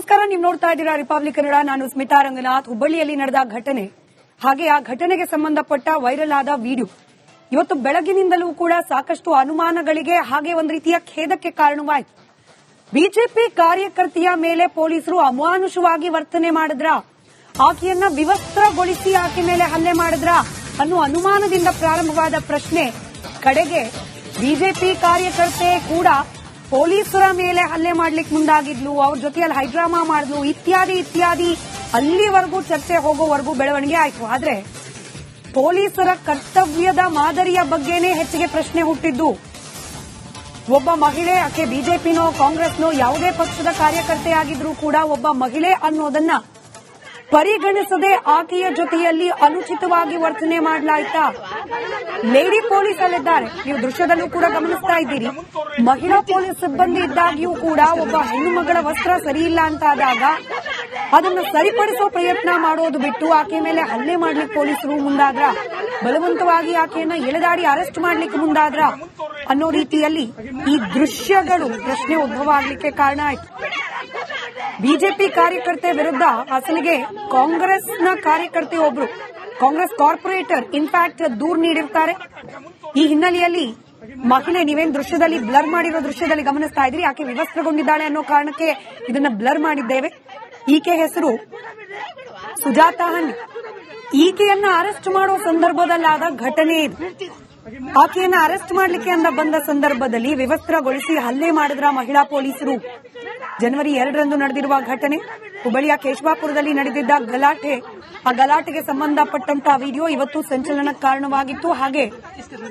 ನಮಸ್ಕಾರ, ನೀವು ನೋಡ್ತಾ ಇದ್ದೀರಾ ರಿಪಬ್ಲಿಕ್ ಕನ್ನಡ. ನಾನು ಸ್ಮಿತಾ ರಂಗನಾಥ್. ಹುಬ್ಬಳ್ಳಿಯಲ್ಲಿ ನಡೆದ ಘಟನೆ ಹಾಗೆ ಆ ಘಟನೆಗೆ ಸಂಬಂಧಪಟ್ಟ ವೈರಲ್ ಆದ ವಿಡಿಯೋ ಇವತ್ತು ಬೆಳಗಿನಿಂದಲೂ ಕೂಡ ಸಾಕಷ್ಟು ಅನುಮಾನಗಳಿಗೆ ಹಾಗೆ ಒಂದು ರೀತಿಯ ಖೇದಕ್ಕೆ ಕಾರಣವಾಯಿತು. ಬಿಜೆಪಿ ಕಾರ್ಯಕರ್ತೆಯ ಮೇಲೆ ಪೊಲೀಸರು ಅಮಾನುಷವಾಗಿ ವರ್ತನೆ ಮಾಡಿದ್ರ, ಆಕೆಯನ್ನ ವಿವಸ್ತ್ರಗೊಳಿಸಿ ಆಕೆ ಮೇಲೆ ಹಲ್ಲೆ ಮಾಡಿದ್ರ ಅನ್ನೋ ಅನುಮಾನದಿಂದ ಪ್ರಾರಂಭವಾದ ಪ್ರಶ್ನೆ ಕಡೆಗೆ ಬಿಜೆಪಿ ಕಾರ್ಯಕರ್ತೆ ಕೂಡ ಪೊಲೀಸರ ಮೇಲೆ ಹಲ್ಲೆ ಮಾಡ್ಲಿಕ್ಕೆ ಮುಂದಾಗಿದ್ಲು, ಅವ್ರ ಜೊತೆಯಲ್ಲಿ ಹೈಡ್ರಾಮಾ ಮಾಡಿದ್ಲು, ಇತ್ಯಾದಿ ಇತ್ಯಾದಿ ಅಲ್ಲಿವರೆಗೂ ಚರ್ಚೆ ಹೋಗೋವರೆಗೂ ಬೆಳವಣಿಗೆ ಆಯ್ತು. ಆದ್ರೆ ಪೊಲೀಸರ ಕರ್ತವ್ಯದ ಮಾದರಿಯ ಬಗ್ಗೆನೇ ಹೆಚ್ಚಿಗೆ ಪ್ರಶ್ನೆ ಹುಟ್ಟಿದ್ದು. ಒಬ್ಬ ಮಹಿಳೆ, ಆಕೆ ಬಿಜೆಪಿನೋ ಕಾಂಗ್ರೆಸ್ನೋ ಯಾವುದೇ ಪಕ್ಷದ ಕಾರ್ಯಕರ್ತೆಯಾಗಿದ್ರೂ ಕೂಡ ಒಬ್ಬ ಮಹಿಳೆ ಅನ್ನೋದನ್ನ ಪರಿಗಣಿಸದೆ ಆಕೆಯ ಜೊತೆಯಲ್ಲಿ ಅನುಚಿತವಾಗಿ ವರ್ತನೆ ಮಾಡಲಾಯ್ತಾ? ಲೇಡಿ ಪೊಲೀಸ್ ಅಲ್ಲಿದ್ದಾರೆ, ನೀವು ದೃಶ್ಯದಲ್ಲೂ ಕೂಡ ಗಮನಿಸ್ತಾ ಇದ್ದೀರಿ. ಮಹಿಳಾ ಪೊಲೀಸ್ ಸಿಬ್ಬಂದಿ ಇದ್ದಾಗಿಯೂ ಕೂಡ ಒಬ್ಬ ಹೆಣ್ಣು ಮಗಳ ವಸ್ತ್ರ ಸರಿಯಿಲ್ಲ ಅಂತಾದಾಗ ಅದನ್ನು ಸರಿಪಡಿಸೋ ಪ್ರಯತ್ನ ಮಾಡೋದು ಬಿಟ್ಟು ಆಕೆ ಮೇಲೆ ಹಲ್ಲೆ ಮಾಡ್ಲಿಕ್ಕೆ ಪೊಲೀಸರು ಮುಂದಾದ್ರ, ಬಲವಂತವಾಗಿ ಆಕೆಯನ್ನ ಎಳೆದಾಡಿ ಅರೆಸ್ಟ್ ಮಾಡ್ಲಿಕ್ಕೆ ಮುಂದಾದ್ರ ಅನ್ನೋ ರೀತಿಯಲ್ಲಿ ಈ ದೃಶ್ಯಗಳು ಪ್ರಶ್ನೆ ಉದ್ಭವ ಆಗ್ಲಿಕ್ಕೆ ಕಾರಣ ಆಯ್ತು. ಬಿಜೆಪಿ ಕಾರ್ಯಕರ್ತೆ ವಿರುದ್ಧ ಅಸಲಿಗೆ ಕಾಂಗ್ರೆಸ್ನ ಕಾರ್ಯಕರ್ತೆ ಒಬ್ರು, ಕಾಂಗ್ರೆಸ್ ಕಾರ್ಪೊರೇಟರ್ ಇನ್ಫ್ಯಾಕ್ಟ್ ದೂರು ನೀಡಿರ್ತಾರೆ. ಈ ಹಿನ್ನೆಲೆಯಲ್ಲಿ ಮಹಿಳೆ, ನೀವೇನು ದೃಶ್ಯದಲ್ಲಿ ಬ್ಲರ್ ಮಾಡಿರೋ ದೃಶ್ಯದಲ್ಲಿ ಗಮನಿಸ್ತಾ ಇದ್ರಿ, ಆಕೆ ವಿವಸ್ತ್ರಗೊಂಡಿದ್ದಾಳೆ ಅನ್ನೋ ಕಾರಣಕ್ಕೆ ಇದನ್ನ ಬ್ಲರ್ ಮಾಡಿದ್ದೇವೆ. ಈಕೆ ಹೆಸರು ಸುಜಾತಾ ಹಂಡಿ. ಈಕೆಯನ್ನ ಅರೆಸ್ಟ್ ಮಾಡೋ ಸಂದರ್ಭದಲ್ಲಾದ ಘಟನೆ ಇದು. ಆಕೆಯನ್ನ ಅರೆಸ್ಟ್ ಮಾಡಲಿಕ್ಕೆ ಅಂತ ಬಂದ ಸಂದರ್ಭದಲ್ಲಿ ವಿವಸ್ತ್ರಗೊಳಿಸಿ ಹಲ್ಲೆ ಮಾಡಿದ್ರ ಮಹಿಳಾ ಪೊಲೀಸರು. ಜನವರಿ 2ರಂದು ನಡೆದಿರುವ ಘಟನೆ, ಹುಬ್ಬಳ್ಳಿಯ ಕೇಶವಾಪುರದಲ್ಲಿ ನಡೆದಿದ್ದ ಗಲಾಟೆ. ಆ ಗಲಾಟೆಗೆ ಸಂಬಂಧಪಟ್ಟಂತಹ ವಿಡಿಯೋ ಇವತ್ತು ಸಂಚಲನಕ್ಕೆ ಕಾರಣವಾಗಿತ್ತು. ಹಾಗೆ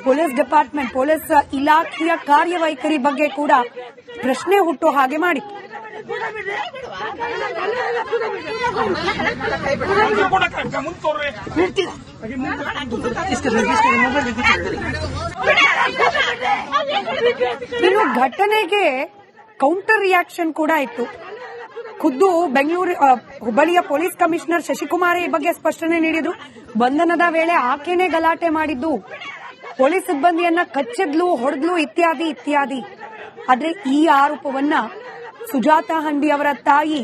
ಪೊಲೀಸ್ ಡಿಪಾರ್ಟ್ಮೆಂಟ್, ಪೊಲೀಸ್ ಇಲಾಖೆಯ ಕಾರ್ಯವೈಖರಿ ಬಗ್ಗೆ ಕೂಡ ಪ್ರಶ್ನೆ ಹುಟ್ಟೋ ಹಾಗೆ ಮಾಡಿತ್ತು. ಇನ್ನು ಘಟನೆಗೆ ಕೌಂಟರ್ ರಿಯಾಕ್ಷನ್ ಕೂಡ ಇತ್ತು. ಖುದ್ದು ಬೆಂಗಳೂರು ಹುಬ್ಬಳ್ಳಿಯ ಪೊಲೀಸ್ ಕಮಿಷನರ್ ಶಶಿಕುಮಾರ್ ಈ ಬಗ್ಗೆ ಸ್ಪಷ್ಟನೆ ನೀಡಿದ್ರು. ಬಂಧನದ ವೇಳೆ ಆಕೆನೇ ಗಲಾಟೆ ಮಾಡಿದ್ದು, ಪೊಲೀಸ್ ಸಿಬ್ಬಂದಿಯನ್ನ ಕಚ್ಚಿದ್ಲು, ಹೊಡೆದ್ಲು, ಇತ್ಯಾದಿ ಇತ್ಯಾದಿ. ಆದ್ರೆ ಈ ಆರೋಪವನ್ನ ಸುಜಾತಾ ಹಂಡಿ ಅವರ ತಾಯಿ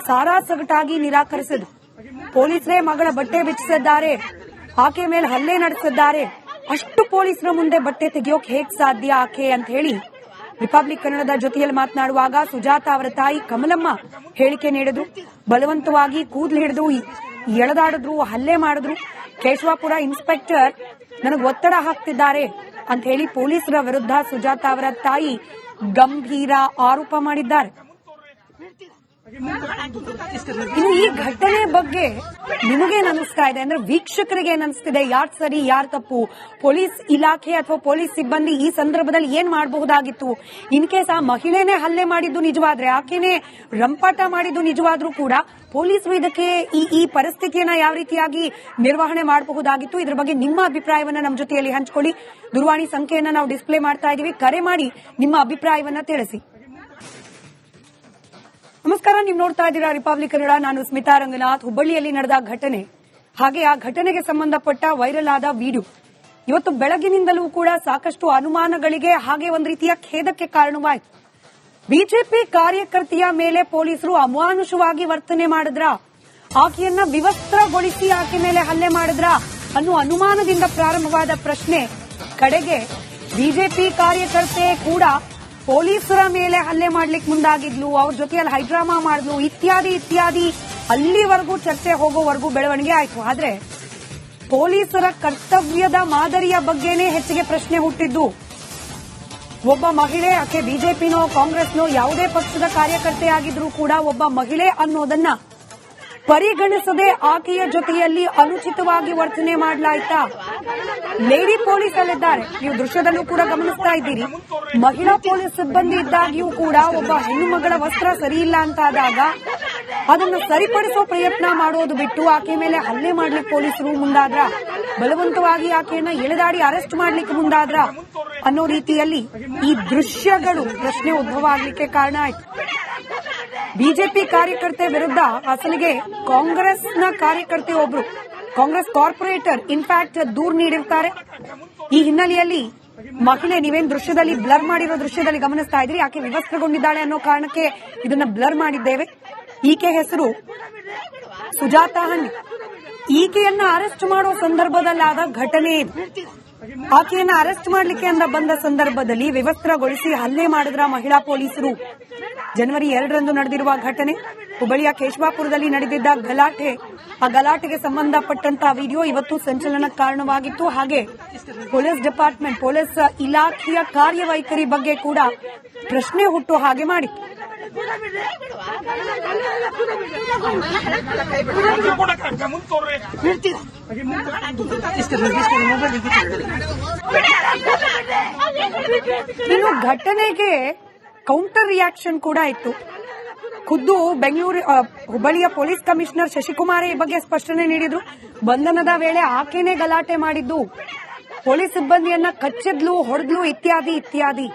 ಸಾರಾಸಗಟಾಗಿ ನಿರಾಕರಿಸಿದ್ರು. ಪೊಲೀಸರೇ ಮಗಳ ಬಟ್ಟೆ ಬಿಚ್ಚಿಸಿದ್ದಾರೆ, ಆಕೆ ಮೇಲೆ ಹಲ್ಲೆ ನಡೆಸಿದ್ದಾರೆ, ಅಷ್ಟು ಪೊಲೀಸರ ಮುಂದೆ ಬಟ್ಟೆ ತೆಗೆಯೋಕೆ ಹೇಗ್ ಸಾಧ್ಯ ಆಕೆ ಅಂತ ಹೇಳಿ ರಿಪಬ್ಲಿಕ್ ಕನ್ನಡದ ಜೊತೆಯಲ್ಲಿ ಮಾತನಾಡುವಾಗ ಸುಜಾತಾ ಅವರ ತಾಯಿ ಕಮಲಮ್ಮ ಹೇಳಿಕೆ ನೀಡಿದ್ರು. ಬಲವಂತವಾಗಿ ಕೂದಲು ಹಿಡಿದು ಎಳೆದಾಡಿದ್ರು, ಹಲ್ಲೆ ಮಾಡಿದ್ರು. ಕೇಶವಾಪುರ ಇನ್ಸ್ಪೆಕ್ಟರ್ ನನಗೆ ಒತ್ತಡ ಹಾಕ್ತಿದ್ದಾರೆ ಅಂತ ಹೇಳಿ ಪೊಲೀಸರ ವಿರುದ್ಧ ಸುಜಾತಾ ಅವರ ತಾಯಿ ಗಂಭೀರ ಆರೋಪ ಮಾಡಿದ್ದಾರೆ. ಇನ್ನು ಈ ಘಟನೆ ಬಗ್ಗೆ ನಿಮಗೇನ್ ಅನಿಸ್ತಾ ಇದೆ ಅಂದ್ರೆ, ವೀಕ್ಷಕರಿಗೆ ಏನ್ ಅನಿಸ್ತಿದೆ? ಯಾರ್ ಸರಿ ಯಾರ್ ತಪ್ಪು? ಪೊಲೀಸ್ ಇಲಾಖೆ ಅಥವಾ ಪೊಲೀಸ್ ಸಿಬ್ಬಂದಿ ಈ ಸಂದರ್ಭದಲ್ಲಿ ಏನ್ ಮಾಡಬಹುದಾಗಿತ್ತು? ಇನ್ ಕೇಸ್ ಆ ಮಹಿಳೆನೇ ಹಲ್ಲೆ ಮಾಡಿದ್ದು ನಿಜವಾದ್ರೆ, ಆಕೆನೇ ರಂಪಾಟ ಮಾಡಿದ್ದು ನಿಜವಾದ್ರೂ ಕೂಡ ಪೊಲೀಸರು ಇದಕ್ಕೆ ಈ ಪರಿಸ್ಥಿತಿಯನ್ನ ಯಾವ ರೀತಿಯಾಗಿ ನಿರ್ವಹಣೆ ಮಾಡಬಹುದಾಗಿತ್ತು? ಇದ್ರ ಬಗ್ಗೆ ನಿಮ್ಮ ಅಭಿಪ್ರಾಯವನ್ನ ನಮ್ಮ ಜೊತೆಯಲ್ಲಿ ಹಂಚಿಕೊಳ್ಳಿ. ದೂರವಾಣಿ ಸಂಖ್ಯೆಯನ್ನ ನಾವು ಡಿಸ್ಪ್ಲೇ ಮಾಡ್ತಾ ಇದೀವಿ, ಕರೆ ಮಾಡಿ ನಿಮ್ಮ ಅಭಿಪ್ರಾಯವನ್ನ ತಿಳಿಸಿ. ನಮಸ್ಕಾರ, ನೀವು ನೋಡ್ತಾ ಇದ್ದೀರಾ ರಿಪಬ್ಲಿಕ್ ಕನ್ನಡ. ನಾನು ಸ್ಮಿತಾ ರಂಗನಾಥ್. ಹುಬ್ಬಳ್ಳಿಯಲ್ಲಿ ನಡೆದ ಘಟನೆ ಹಾಗೆ ಆ ಘಟನೆಗೆ ಸಂಬಂಧಪಟ್ಟ ವೈರಲ್ ಆದ ವಿಡಿಯೋ ಇವತ್ತು ಬೆಳಗಿನಿಂದಲೂ ಕೂಡ ಸಾಕಷ್ಟು ಅನುಮಾನಗಳಿಗೆ ಹಾಗೆ ಒಂದು ರೀತಿಯ ಖೇದಕ್ಕೆ ಕಾರಣವಾಯಿತು. ಬಿಜೆಪಿ ಕಾರ್ಯಕರ್ತೆಯ ಮೇಲೆ ಪೊಲೀಸರು ಅಮಾನುಷವಾಗಿ ವರ್ತನೆ ಮಾಡಿದ್ರ, ಆಕೆಯನ್ನ ವಿವಸ್ತ್ರಗೊಳಿಸಿ ಆಕೆ ಮೇಲೆ ಹಲ್ಲೆ ಮಾಡಿದ್ರ ಅನ್ನೋ ಅನುಮಾನದಿಂದ ಪ್ರಾರಂಭವಾದ ಪ್ರಶ್ನೆ ಕಡೆಗೆ ಬಿಜೆಪಿ ಕಾರ್ಯಕರ್ತೆ ಕೂಡ ಪೊಲೀಸರ ಮೇಲೆ ಹಲ್ಲೆ ಮಾಡ್ಲಿಕ್ಕೆ ಮುಂದಾಗಿದ್ಲು, ಅವ್ರ ಜೊತೆಯಲ್ಲಿ ಹೈಡ್ರಾಮಾ ಮಾಡಿದ್ಲು, ಇತ್ಯಾದಿ ಇತ್ಯಾದಿ ಅಲ್ಲಿವರೆಗೂ ಚರ್ಚೆ ಹೋಗೋವರೆಗೂ ಬೆಳವಣಿಗೆ ಆಯ್ತು. ಆದ್ರೆ ಪೊಲೀಸರ ಕರ್ತವ್ಯದ ಮಾದರಿಯ ಬಗ್ಗೆನೇ ಹೆಚ್ಚಿಗೆ ಪ್ರಶ್ನೆ ಹುಟ್ಟಿದ್ದು. ಒಬ್ಬ ಮಹಿಳೆ, ಆಕೆ ಬಿಜೆಪಿನೋ ಕಾಂಗ್ರೆಸ್ನೋ ಯಾವುದೇ ಪಕ್ಷದ ಕಾರ್ಯಕರ್ತೆಯಾಗಿದ್ರೂ ಕೂಡ ಒಬ್ಬ ಮಹಿಳೆ ಅನ್ನೋದನ್ನ ಪರಿಗಣಿಸದೆ ಆಕೆಯ ಜೊತೆಯಲ್ಲಿ ಅನುಚಿತವಾಗಿ ವರ್ತನೆ ಮಾಡಲಾಯ್ತಾ? ಲೇಡಿ ಪೊಲೀಸ್ ಅಲ್ಲಿದ್ದಾರೆ, ನೀವು ದೃಶ್ಯದಲ್ಲೂ ಕೂಡ ಗಮನಿಸ್ತಾ ಇದ್ದೀರಿ. ಮಹಿಳಾ ಪೊಲೀಸ್ ಸಿಬ್ಬಂದಿ ಇದ್ದಾಗಿಯೂ ಕೂಡ ಒಬ್ಬ ಹೆಣ್ಣು ಮಗಳ ವಸ್ತ್ರ ಸರಿಯಿಲ್ಲ ಅಂತಾದಾಗ ಅದನ್ನು ಸರಿಪಡಿಸೋ ಪ್ರಯತ್ನ ಮಾಡೋದು ಬಿಟ್ಟು ಆಕೆ ಮೇಲೆ ಹಲ್ಲೆ ಮಾಡ್ಲಿಕ್ಕೆ ಪೊಲೀಸರು ಮುಂದಾದ್ರ, ಬಲವಂತವಾಗಿ ಆಕೆಯನ್ನ ಎಳೆದಾಡಿ ಅರೆಸ್ಟ್ ಮಾಡ್ಲಿಕ್ಕೆ ಮುಂದಾದ್ರ ಅನ್ನೋ ರೀತಿಯಲ್ಲಿ ಈ ದೃಶ್ಯಗಳು ಪ್ರಶ್ನೆ ಉದ್ಭವ ಆಗ್ಲಿಕ್ಕೆ ಕಾರಣ ಆಯ್ತು. ಬಿಜೆಪಿ ಕಾರ್ಯಕರ್ತೆ ವಿರುದ್ಧ ಅಸಲಿಗೆ ಕಾಂಗ್ರೆಸ್ನ ಕಾರ್ಯಕರ್ತೆ ಒಬ್ರು, ಕಾಂಗ್ರೆಸ್ ಕಾರ್ಪೊರೇಟರ್ ಇನ್ಫ್ಯಾಕ್ಟ್ ದೂರು ನೀಡಿರ್ತಾರೆ. ಈ ಹಿನ್ನೆಲೆಯಲ್ಲಿ ಮಹಿಳೆ, ನೀವೇನು ದೃಶ್ಯದಲ್ಲಿ ಬ್ಲರ್ ಮಾಡಿರೋ ದೃಶ್ಯದಲ್ಲಿ ಗಮನಿಸ್ತಾ ಇದ್ರಿ, ಆಕೆ ವಿವಸ್ತ್ರಗೊಂಡಿದ್ದಾಳೆ ಅನ್ನೋ ಕಾರಣಕ್ಕೆ ಇದನ್ನ ಬ್ಲರ್ ಮಾಡಿದ್ದೇವೆ. ಈಕೆ ಹೆಸರು ಸುಜಾತಾ ಹಂಡಿ. ಈಕೆಯನ್ನ ಅರೆಸ್ಟ್ ಮಾಡೋ ಸಂದರ್ಭದಲ್ಲಾದ ಘಟನೆ ಇದು. ಆಕೆಯನ್ನ ಅರೆಸ್ಟ್ ಮಾಡಲಿಕ್ಕೆ ಅಂತ ಬಂದ ಸಂದರ್ಭದಲ್ಲಿ ವಿವಸ್ತ್ರಗೊಳಿಸಿ ಹಲ್ಲೆ ಮಾಡಿದ್ರ ಮಹಿಳಾ ಪೊಲೀಸರು. ಜನವರಿ 2ರಂದು ನಡೆದಿರುವ ಘಟನೆ. ಹುಬ್ಬಳ್ಳಿಯ ಕೇಶವಾಪುರದಲ್ಲಿ ನಡೆದಿದ್ದ ಗಲಾಟೆ, ಆ ಗಲಾಟೆಗೆ ಸಂಬಂಧಪಟ್ಟಂತಹ ವಿಡಿಯೋ ಇವತ್ತು ಸಂಚಲನಕ್ಕೆ ಕಾರಣವಾಗಿತ್ತು. ಹಾಗೆ ಪೊಲೀಸ್ ಡಿಪಾರ್ಟ್ಮೆಂಟ್, ಪೊಲೀಸ್ ಇಲಾಖೆಯ ಕಾರ್ಯವೈಖರಿ ಬಗ್ಗೆ ಕೂಡ ಪ್ರಶ್ನೆ ಹುಟ್ಟು ಹಾಗೆ ಮಾಡಿತ್ತು. ಇನ್ನು ಘಟನೆಗೆ ಕೌಂಟರ್ ರಿಯಾಕ್ಷನ್ ಕೂಡ ಇತ್ತು. ಖುದ್ದು ಬೆಂಗಳೂರು ಹುಬ್ಬಳ್ಳಿಯ ಪೊಲೀಸ್ ಕಮಿಷನರ್ ಶಶಿಕುಮಾರ್ ಈ ಬಗ್ಗೆ ಸ್ಪಷ್ಟನೆ ನೀಡಿದ್ರು. ಬಂಧನದ ವೇಳೆ ಆಕೆನೇ ಗಲಾಟೆ ಮಾಡಿದ್ದು, ಪೊಲೀಸ್ ಸಿಬ್ಬಂದಿಯನ್ನ ಕಚ್ಚಿದ್ಲು, ಹೊಡೆದ್ಲು, ಇತ್ಯಾದಿ ಇತ್ಯಾದಿ.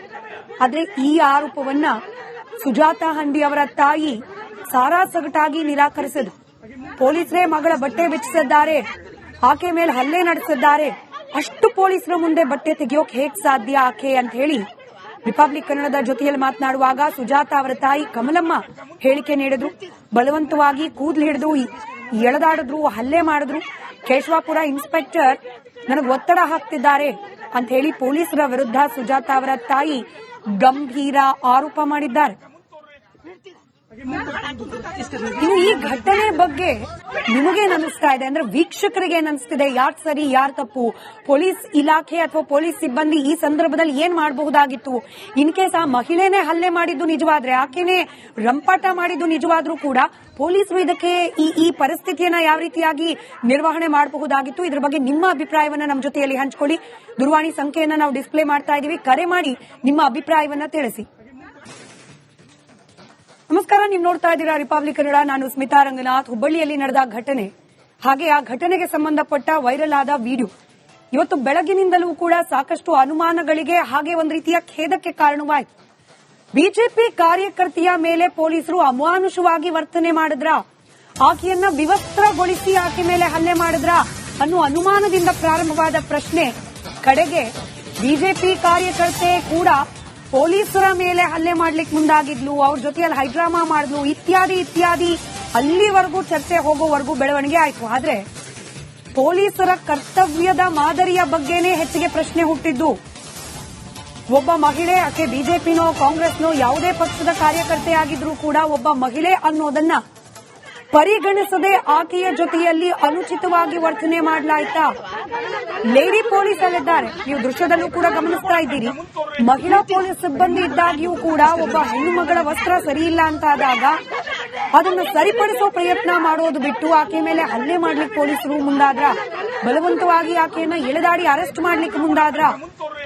ಆದ್ರೆ ಈ ಆರೋಪವನ್ನ ಸುಜಾತಾ ಹಂಡಿ ಅವರ ತಾಯಿ ಸಾರಾಸಗಟಾಗಿ ನಿರಾಕರಿಸಿದ್ರು. ಪೊಲೀಸರೇ ಮಗಳ ಬಟ್ಟೆ ಬಿಚ್ಚಿಸಿದ್ದಾರೆ, ಆಕೆ ಮೇಲೆ ಹಲ್ಲೆ ನಡೆಸಿದ್ದಾರೆ, ಅಷ್ಟು ಪೊಲೀಸರ ಮುಂದೆ ಬಟ್ಟೆ ತೆಗೆಯೋಕೆ ಹೇಗ್ ಸಾಧ್ಯ ಆಕೆ ಅಂತ ಹೇಳಿ ರಿಪಬ್ಲಿಕ್ ಕನ್ನಡದ ಜೊತೆಯಲ್ಲಿ ಮಾತನಾಡುವಾಗ ಸುಜಾತಾ ಅವರ ತಾಯಿ ಕಮಲಮ್ಮ ಹೇಳಿಕೆ ನೀಡಿದ್ರು. ಬಲವಂತವಾಗಿ ಕೂದಲು ಹಿಡಿದು ಎಳೆದಾಡಿದ್ರು, ಹಲ್ಲೆ ಮಾಡಿದ್ರು. ಕೇಶವಾಪುರ ಇನ್ಸ್ಪೆಕ್ಟರ್ ನನಗೆ ಒತ್ತಡ ಹಾಕ್ತಿದ್ದಾರೆ ಅಂತ ಹೇಳಿ ಪೊಲೀಸರ ವಿರುದ್ಧ ಸುಜಾತಾ ಅವರ ತಾಯಿ ಗಂಭೀರ ಆರೋಪ ಮಾಡಿದ್ದಾರೆ. ಇನ್ನು ಈ ಘಟನೆ ಬಗ್ಗೆ ನಿಮಗೇನ್ ಅನಿಸ್ತಾ ಇದೆ ಅಂದ್ರೆ, ವೀಕ್ಷಕರಿಗೆ ಏನ್ ಅನಿಸ್ತಿದೆ? ಯಾರ್ ಸರಿ ಯಾರ್ ತಪ್ಪು? ಪೊಲೀಸ್ ಇಲಾಖೆ ಅಥವಾ ಪೊಲೀಸ್ ಸಿಬ್ಬಂದಿ ಈ ಸಂದರ್ಭದಲ್ಲಿ ಏನ್ ಮಾಡಬಹುದಾಗಿತ್ತು? ಇನ್ ಕೇಸ್ ಆ ಮಹಿಳೆನೇ ಹಲ್ಲೆ ಮಾಡಿದ್ದು ನಿಜವಾದ್ರೆ, ಆಕೆನೇ ರಂಪಾಟ ಮಾಡಿದ್ದು ನಿಜವಾದ್ರೂ ಕೂಡ ಪೊಲೀಸರು ಇದಕ್ಕೆ ಈ ಪರಿಸ್ಥಿತಿಯನ್ನ ಯಾವ ರೀತಿಯಾಗಿ ನಿರ್ವಹಣೆ ಮಾಡಬಹುದಾಗಿತ್ತು? ಇದ್ರ ಬಗ್ಗೆ ನಿಮ್ಮ ಅಭಿಪ್ರಾಯವನ್ನ ನಮ್ಮ ಜೊತೆಯಲ್ಲಿ ಹಂಚಿಕೊಳ್ಳಿ. ದೂರವಾಣಿ ಸಂಖ್ಯೆಯನ್ನ ನಾವು ಡಿಸ್ಪ್ಲೇ ಮಾಡ್ತಾ ಇದೀವಿ, ಕರೆ ಮಾಡಿ ನಿಮ್ಮ ಅಭಿಪ್ರಾಯವನ್ನ ತಿಳಿಸಿ. ನಮಸ್ಕಾರ, ನೀವು ನೋಡ್ತಾ ಇದ್ದೀರಾ ರಿಪಬ್ಲಿಕ್ ಕನ್ನಡ. ನಾನು ಸ್ಮಿತಾ ರಂಗನಾಥ್. ಹುಬ್ಬಳ್ಳಿಯಲ್ಲಿ ನಡೆದ ಘಟನೆ, ಹಾಗೆ ಆ ಘಟನೆಗೆ ಸಂಬಂಧಪಟ್ಟ ವೈರಲ್ ಆದ ವಿಡಿಯೋ ಇವತ್ತು ಬೆಳಗಿನಿಂದಲೂ ಕೂಡ ಸಾಕಷ್ಟು ಅನುಮಾನಗಳಿಗೆ ಹಾಗೆ ಒಂದು ರೀತಿಯ ಖೇದಕ್ಕೆ ಕಾರಣವಾಯಿತು. ಬಿಜೆಪಿ ಕಾರ್ಯಕರ್ತೆಯ ಮೇಲೆ ಪೊಲೀಸರು ಅಮಾನುಷವಾಗಿ ವರ್ತನೆ ಮಾಡಿದ್ರ, ಆಕೆಯನ್ನ ವಿವಸ್ತ್ರಗೊಳಿಸಿ ಆಕೆ ಮೇಲೆ ಹಲ್ಲೆ ಮಾಡಿದ್ರ ಅನ್ನೋ ಅನುಮಾನದಿಂದ ಪ್ರಾರಂಭವಾದ ಪ್ರಶ್ನೆ ಕಡೆಗೆ ಬಿಜೆಪಿ ಕಾರ್ಯಕರ್ತೆ ಕೂಡ ಪೊಲೀಸರ ಮೇಲೆ ಹಲ್ಲೆ ಮಾಡ್ಲಿಕ್ಕೆ ಮುಂದಾಗಿದ್ಲು, ಅವ್ರ ಜೊತೆಯಲ್ಲಿ ಹೈಡ್ರಾಮಾ ಮಾಡಿದ್ಲು, ಇತ್ಯಾದಿ ಇತ್ಯಾದಿ. ಅಲ್ಲಿವರೆಗೂ ಚರ್ಚೆ ಹೋಗೋವರೆಗೂ ಬೆಳವಣಿಗೆ ಆಯ್ತು. ಆದ್ರೆ ಪೊಲೀಸರ ಕರ್ತವ್ಯದ ಮಾದರಿಯ ಬಗ್ಗೆನೇ ಹೆಚ್ಚಿಗೆ ಪ್ರಶ್ನೆ ಹುಟ್ಟಿದ್ದು. ಒಬ್ಬ ಮಹಿಳೆ, ಆಕೆ ಬಿಜೆಪಿನೋ ಕಾಂಗ್ರೆಸ್ನೋ ಯಾವುದೇ ಪಕ್ಷದ ಕಾರ್ಯಕರ್ತೆ ಆಗಿದ್ರೂ ಕೂಡ ಒಬ್ಬ ಮಹಿಳೆ ಅನ್ನೋದನ್ನ ಪರಿಗಣಿಸದೆ ಆಕೆಯ ಜೊತೆಯಲ್ಲಿ ಅನುಚಿತವಾಗಿ ವರ್ತನೆ ಮಾಡಲಾಯ್ತಾ? ಲೇಡಿ ಪೊಲೀಸ್ ಅಲ್ಲಿದ್ದಾರೆ, ನೀವು ದೃಶ್ಯದಲ್ಲೂ ಕೂಡ ಗಮನಿಸ್ತಾ ಇದ್ದೀರಿ. ಮಹಿಳಾ ಪೊಲೀಸ್ ಸಿಬ್ಬಂದಿ ಇದ್ದಾಗಿಯೂ ಕೂಡ ಒಬ್ಬ ಹೆಣ್ಣು ಮಗಳ ವಸ್ತ್ರ ಸರಿಯಿಲ್ಲ ಅಂತಾದಾಗ ಅದನ್ನು ಸರಿಪಡಿಸೋ ಪ್ರಯತ್ನ ಮಾಡೋದು ಬಿಟ್ಟು ಆಕೆ ಮೇಲೆ ಹಲ್ಲೆ ಮಾಡ್ಲಿಕ್ಕೆ ಪೊಲೀಸರು ಮುಂದಾದ್ರ, ಬಲವಂತವಾಗಿ ಆಕೆಯನ್ನ ಎಳೆದಾಡಿ ಅರೆಸ್ಟ್ ಮಾಡ್ಲಿಕ್ಕೆ ಮುಂದಾದ್ರ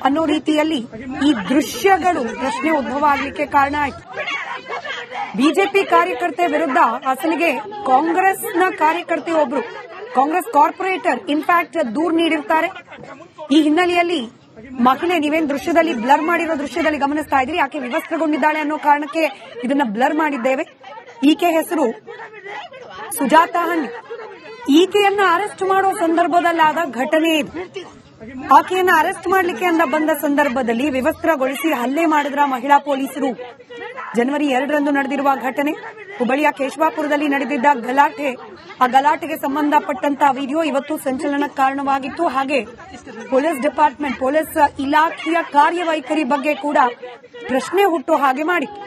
ಅನ್ನೋ ರೀತಿಯಲ್ಲಿ ಈ ದೃಶ್ಯಗಳು ಪ್ರಶ್ನೆ ಉದ್ಭವ ಆಗ್ಲಿಕ್ಕೆ ಕಾರಣ ಆಯ್ತು. ಬಿಜೆಪಿ ಕಾರ್ಯಕರ್ತೆ ವಿರುದ್ಧ ಅಸಲಿಗೆ ಕಾಂಗ್ರೆಸ್ನ ಕಾರ್ಯಕರ್ತೆ ಒಬ್ರು, ಕಾಂಗ್ರೆಸ್ ಕಾರ್ಪೊರೇಟರ್ ಇನ್ಫ್ಯಾಕ್ಟ್ ದೂರು ನೀಡಿರ್ತಾರೆ. ಈ ಹಿನ್ನೆಲೆಯಲ್ಲಿ ಮಹಿಳೆ, ನೀವೇನ್ ದೃಶ್ಯದಲ್ಲಿ ಬ್ಲರ್ ಮಾಡಿರೋ ದೃಶ್ಯದಲ್ಲಿ ಗಮನಿಸ್ತಾ ಇದ್ರಿ, ಆಕೆ ವಿವಸ್ತ್ರಗೊಂಡಿದ್ದಾಳೆ ಅನ್ನೋ ಕಾರಣಕ್ಕೆ ಇದನ್ನ ಬ್ಲರ್ ಮಾಡಿದ್ದೇವೆ. ಈಕೆ ಹೆಸರು ಸುಜಾತಾ ಹಂಡಿ. ಈಕೆಯನ್ನ ಅರೆಸ್ಟ್ ಮಾಡೋ ಸಂದರ್ಭದಲ್ಲಾದ ಘಟನೆ ಇದು. ಆಕೆಯನ್ನ ಅರೆಸ್ಟ್ ಮಾಡಲಿಕ್ಕೆ ಅಂತ ಬಂದ ಸಂದರ್ಭದಲ್ಲಿ ವಿವಸ್ತ್ರಗೊಳಿಸಿ ಹಲ್ಲೆ ಮಾಡಿದ್ರ ಮಹಿಳಾ ಪೊಲೀಸರು. ಜನವರಿ 2ರಂದು ನಡೆದಿರುವ ಘಟನೆ. ಹುಬ್ಬಳ್ಳಿಯ ಕೇಶವಾಪುರದಲ್ಲಿ ನಡೆದಿದ್ದ ಗಲಾಟೆ, ಆ ಗಲಾಟೆಗೆ ಸಂಬಂಧಪಟ್ಟಂತಹ ವಿಡಿಯೋ ಇವತ್ತು ಸಂಚಲನಕ್ಕೆ ಕಾರಣವಾಗಿತ್ತು. ಹಾಗೆ ಪೊಲೀಸ್ ಡಿಪಾರ್ಟ್ಮೆಂಟ್, ಪೊಲೀಸ್ ಇಲಾಖೆಯ ಕಾರ್ಯವೈಖರಿ ಬಗ್ಗೆ ಕೂಡ ಪ್ರಶ್ನೆ ಹುಟ್ಟು ಹಾಗೆ ಮಾಡಿತ್ತು.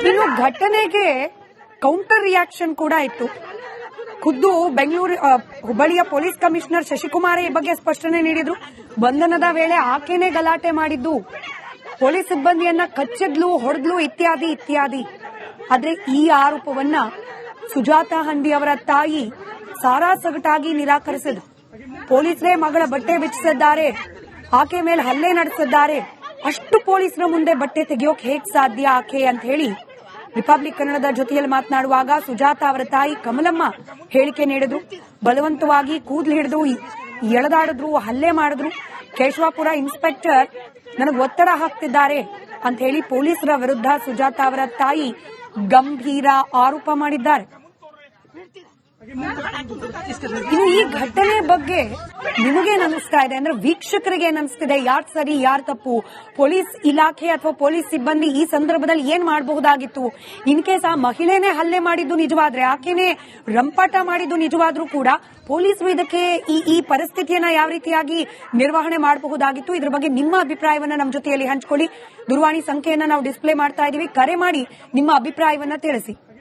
ಇನ್ನು ಘಟನೆಗೆ ಕೌಂಟರ್ ರಿಯಾಕ್ಷನ್ ಕೂಡ ಇತ್ತು. ಖುದ್ದು ಬೆಂಗಳೂರು ಹುಬ್ಬಳ್ಳಿಯ ಪೊಲೀಸ್ ಕಮಿಷನರ್ ಶಶಿಕುಮಾರ್ ಈ ಬಗ್ಗೆ ಸ್ಪಷ್ಟನೆ ನೀಡಿದ್ರು. ಬಂಧನದ ವೇಳೆ ಆಕೆನೇ ಗಲಾಟೆ ಮಾಡಿದ್ದು, ಪೊಲೀಸ್ ಸಿಬ್ಬಂದಿಯನ್ನ ಕಚ್ಚಿದ್ಲು, ಹೊಡೆದ್ಲು, ಇತ್ಯಾದಿ ಇತ್ಯಾದಿ. ಆದ್ರೆ ಈ ಆರೋಪವನ್ನ ಸುಜಾತಾ ಹಂಡಿ ಅವರ ತಾಯಿ ಸಾರಾಸಗಟಾಗಿ ನಿರಾಕರಿಸಿದ್ರು. ಪೊಲೀಸರೇ ಮಗಳ ಬಟ್ಟೆ ಬಿಚ್ಚಿಸಿದ್ದಾರೆ, ಆಕೆ ಮೇಲೆ ಹಲ್ಲೆ ನಡೆಸಿದ್ದಾರೆ, ಅಷ್ಟು ಪೊಲೀಸರ ಮುಂದೆ ಬಟ್ಟೆ ತೆಗೆಯೋಕೆ ಹೇಗ್ ಸಾಧ್ಯ ಆಕೆ ಅಂತ ಹೇಳಿ ರಿಪಬ್ಲಿಕ್ ಕನ್ನಡದ ಜೊತೆಯಲ್ಲಿ ಮಾತನಾಡುವಾಗ ಸುಜಾತಾ ಅವರ ತಾಯಿ ಕಮಲಮ್ಮ ಹೇಳಿಕೆ ನೀಡಿದ್ರು. ಬಲವಂತವಾಗಿ ಕೂದಲು ಹಿಡಿದು ಎಳೆದಾಡಿದ್ರು, ಹಲ್ಲೆ ಮಾಡಿದ್ರು. ಕೇಶವಾಪುರ ಇನ್ಸ್ಪೆಕ್ಟರ್ ನನಗೆ ಒತ್ತಡ ಹಾಕ್ತಿದ್ದಾರೆ ಅಂತ ಹೇಳಿ ಪೊಲೀಸರ ವಿರುದ್ಧ ಸುಜಾತಾ ಅವರ ತಾಯಿ ಗಂಭೀರ ಆರೋಪ ಮಾಡಿದ್ದಾರೆ. ಇನ್ನು ಈ ಘಟನೆ ಬಗ್ಗೆ ನಿಮಗೇನ್ ಅನಿಸ್ತಾ ಇದೆ ಅಂದ್ರೆ ವೀಕ್ಷಕರಿಗೆ ಏನ್ ಅನಿಸ್ತಿದೆ? ಯಾರ್ ಸರಿ ಯಾರ್ ತಪ್ಪು? ಪೊಲೀಸ್ ಇಲಾಖೆ ಅಥವಾ ಪೊಲೀಸ್ ಸಿಬ್ಬಂದಿ ಈ ಸಂದರ್ಭದಲ್ಲಿ ಏನ್ ಮಾಡಬಹುದಾಗಿತ್ತು? ಇನ್ ಕೇಸ್ ಆ ಮಹಿಳೆನೇ ಹಲ್ಲೆ ಮಾಡಿದ್ದು ನಿಜವಾದ್ರೆ, ಆಕೆನೇ ರಂಪಾಟ ಮಾಡಿದ್ದು ನಿಜವಾದ್ರೂ ಕೂಡ ಪೊಲೀಸರು ಇದಕ್ಕೆ ಈ ಪರಿಸ್ಥಿತಿಯನ್ನ ಯಾವ ರೀತಿಯಾಗಿ ನಿರ್ವಹಣೆ ಮಾಡಬಹುದಾಗಿತ್ತು? ಇದ್ರ ಬಗ್ಗೆ ನಿಮ್ಮ ಅಭಿಪ್ರಾಯವನ್ನ ನಮ್ಮ ಜೊತೆಯಲ್ಲಿ ಹಂಚಿಕೊಳ್ಳಿ. ದೂರವಾಣಿ ಸಂಖ್ಯೆಯನ್ನ ನಾವು ಡಿಸ್ಪ್ಲೇ ಮಾಡ್ತಾ ಇದೀವಿ. ಕರೆ ಮಾಡಿ ನಿಮ್ಮ ಅಭಿಪ್ರಾಯವನ್ನ ತಿಳಿಸಿ.